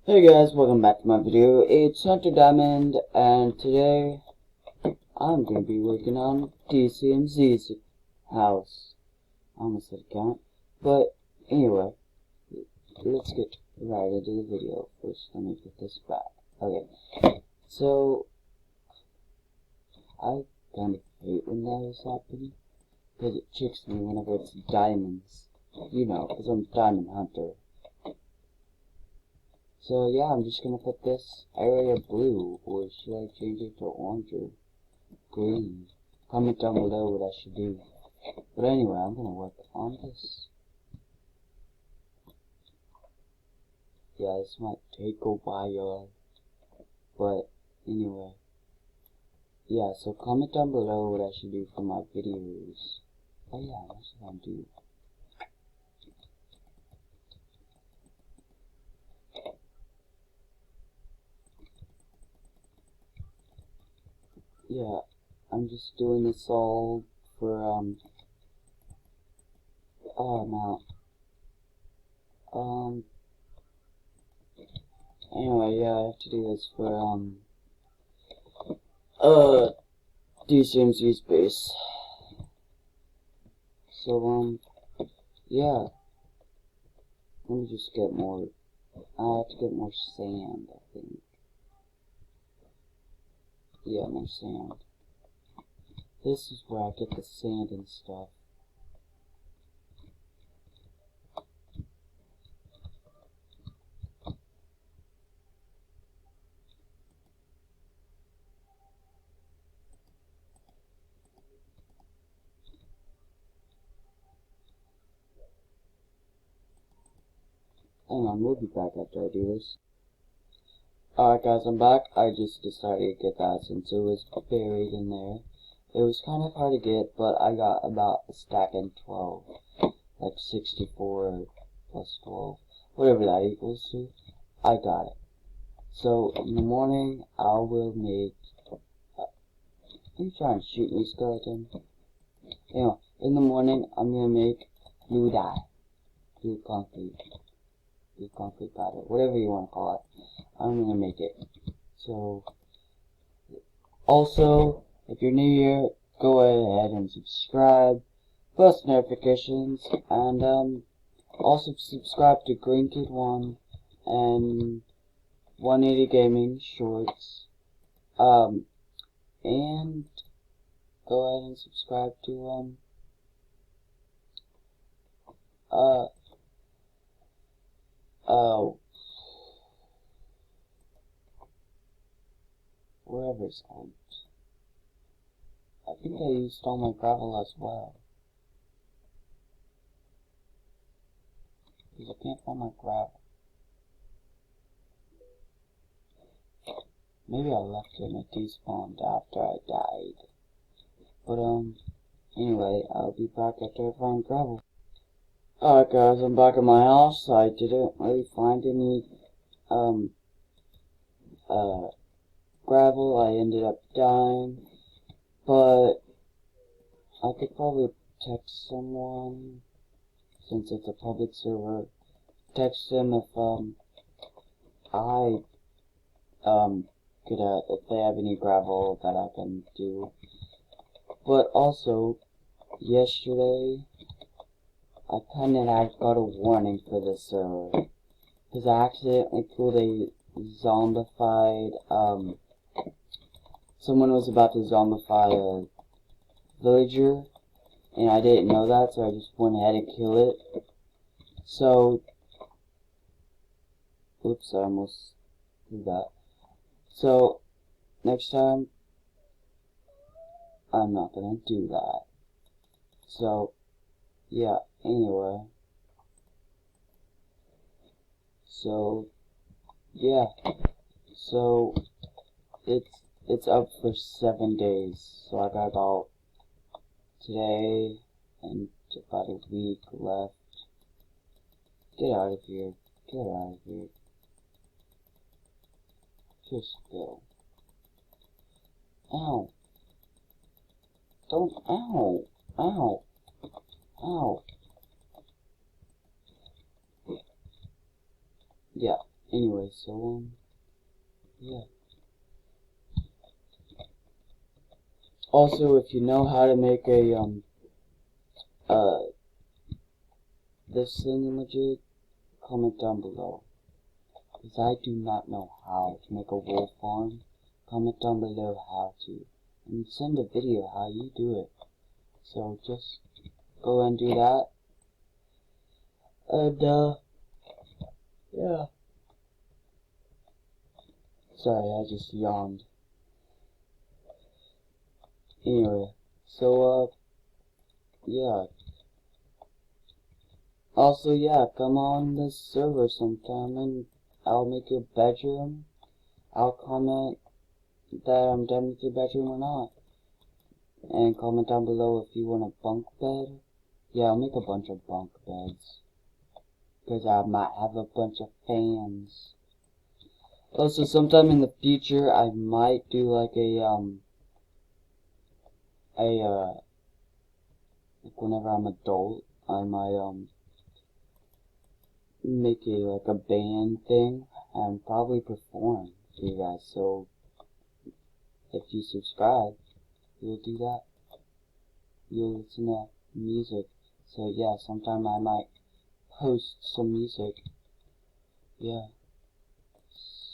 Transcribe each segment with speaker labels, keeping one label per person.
Speaker 1: Hey guys, welcome back to my video. It's Hunter Diamond, and today I'm going to be working on dcmz's house. I almost said account, but anyway, let's get right into the video. First, let me get this back. Okay, so I kind of hate when that is happening, because it tricks me whenever it's diamonds. You know, because I'm a diamond hunter. So yeah, I'm just gonna put this area blue, or should I change it to orange or green? Comment down below what I should do. But anyway, I'm gonna work on this. Yeah, this might take a while, but anyway. Yeah, so comment down below what I should do for my videos. Oh yeah, what should I do? Yeah, I'm just doing this all for, anyway, yeah, I have to do this for, dcmz space. So, yeah, let me just get more, I have to get more sand, I think. Yeah, more sand. This is where I get the sand and stuff. Hang on, we'll be back after I do this. Alright guys, I'm back. I just decided to get that since it was buried in there. It was kind of hard to get, but I got about a stack in 12. Like 64 plus 12. Whatever that equals to. I got it. So, in the morning, I will make... are you trying to shoot me, skeleton? Anyway, in the morning, I'm gonna make blue dye. Blue concrete powder. Whatever you want to call it. I'm gonna make it. So, also, if you're new here, go ahead and subscribe, post notifications, and also subscribe to Green Kid 1 and 180 Gaming Shorts, and go ahead and subscribe to wherever it's called. I think I used all my gravel as well. Because I can't find my gravel. Maybe I left it and it despawned after I died. But anyway, I'll be back after I find gravel. Alright guys, I'm back at my house. I didn't really find any gravel. I ended up dying. But I could probably text someone, since it's a public server. Text them if if they have any gravel that I can do. But also, yesterday, I kinda got a warning for this server. Because I accidentally killed a zombified, someone was about to zombify a villager, and I didn't know that, so I just went ahead and killed it. So, oops, I almost did that. So, next time, I'm not gonna do that. So, yeah, anyway. So, yeah. So, it's up for 7 days. So I got about today and about a week left. Get out of here. Get out of here. Just go. Ow. Don't, ow. Ow. Ow. Yeah, Anyway, so, yeah. Also, if you know how to make a, this thingamajig, comment down below. Because I do not know how to make a wool farm. Comment down below how to. And send a video how you do it. So, just go and do that. And, yeah. Sorry, I just yawned. Anyway, so, yeah. Also, yeah, come on this server sometime and I'll make your bedroom. I'll comment that I'm done with your bedroom or not. And comment down below if you want a bunk bed. Yeah, I'll make a bunch of bunk beds. Because I might have a bunch of fans. Also, sometime in the future, I might do like like whenever I'm adult, I might, make like a band thing and probably perform for you guys. So if you subscribe, you'll do that. You'll listen to music. So yeah, sometime I might post some music. Yeah.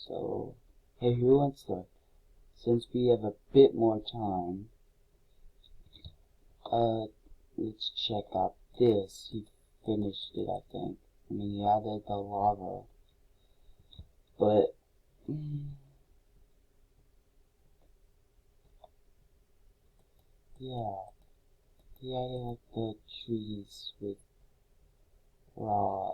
Speaker 1: So hey, who wants to? Since we have a bit more time, let's check out this. He finished it, I think. I mean, he added the lava, but yeah, he added like the trees with raw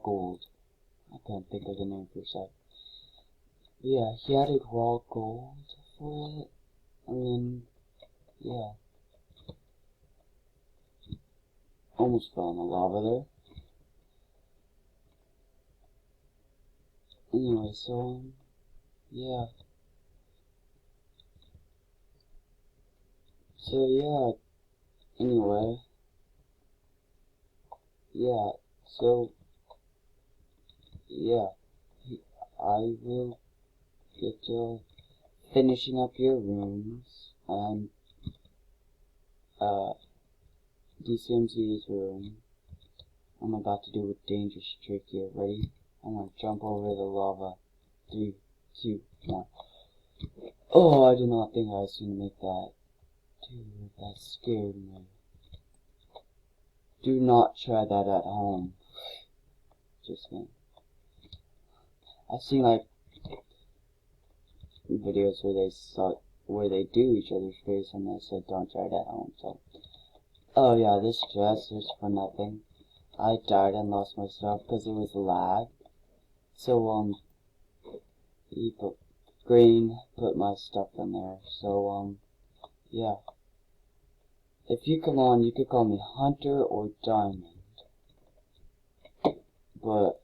Speaker 1: gold. I can't think of the name for a sec. Yeah, he added raw gold for it. I mean, yeah. Almost fell in the lava there. Anyway, so, yeah. So, yeah. Anyway. Yeah. So, yeah. I will get to finishing up your rooms and, dcmz's room. I'm about to do a dangerous trick here. Ready? I'm gonna jump over the lava. 3, 2, 1. Oh, I did not think I was gonna make that. Dude, that scared me. Do not try that at home. Just me. I've seen like videos where they do each other's face and they said don't try it at home. So, oh yeah, this dress is for nothing. I died and lost my stuff because it was lag. So he put green, put my stuff in there. So yeah. If you come on, you could call me Hunter or Diamond. But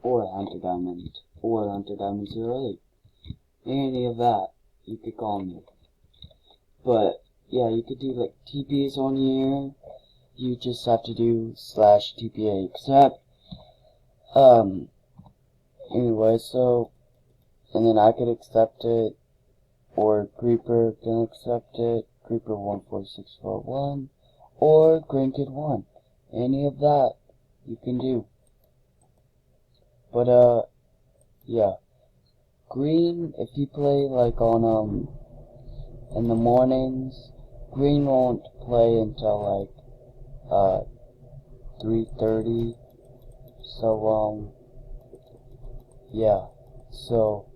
Speaker 1: or Hunter Diamond or Hunter Diamond 08. Any of that you could call me. But yeah, you could do like TPs on here. You just have to do /TPA accept. Anyway, so and then I could accept it, or Creeper can accept it, Creeper 14641, or GreenKid1. Any of that you can do. But yeah. Green, if you play like on in the mornings, Green won't play until like 3:30. So yeah. So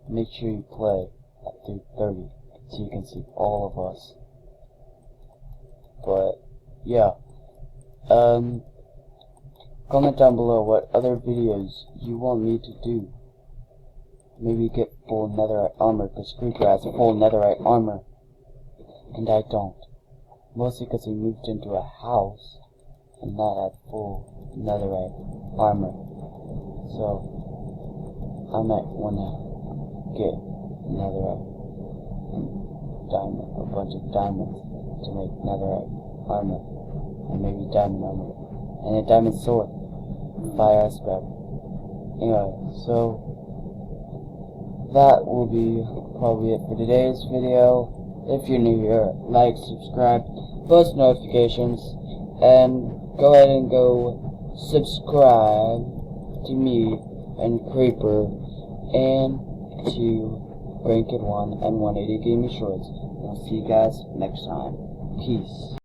Speaker 1: make sure you play at 3:30 so you can see all of us. But yeah. Comment down below what other videos you want me to do. Maybe get full netherite armor, because Creeper has full netherite armor. And I don't. Mostly because he moved into a house and not had full netherite armor. So, I might want to get netherite and diamond, a bunch of diamonds to make netherite armor, and maybe diamond armor, and a diamond sword, fire aspect. Anyway, so that will be probably it for today's video. If you're new here, like, subscribe, post notifications, and go ahead and go subscribe to me and Creeper and to Branked1 and 180 Gaming Shorts. I'll see you guys next time. Peace.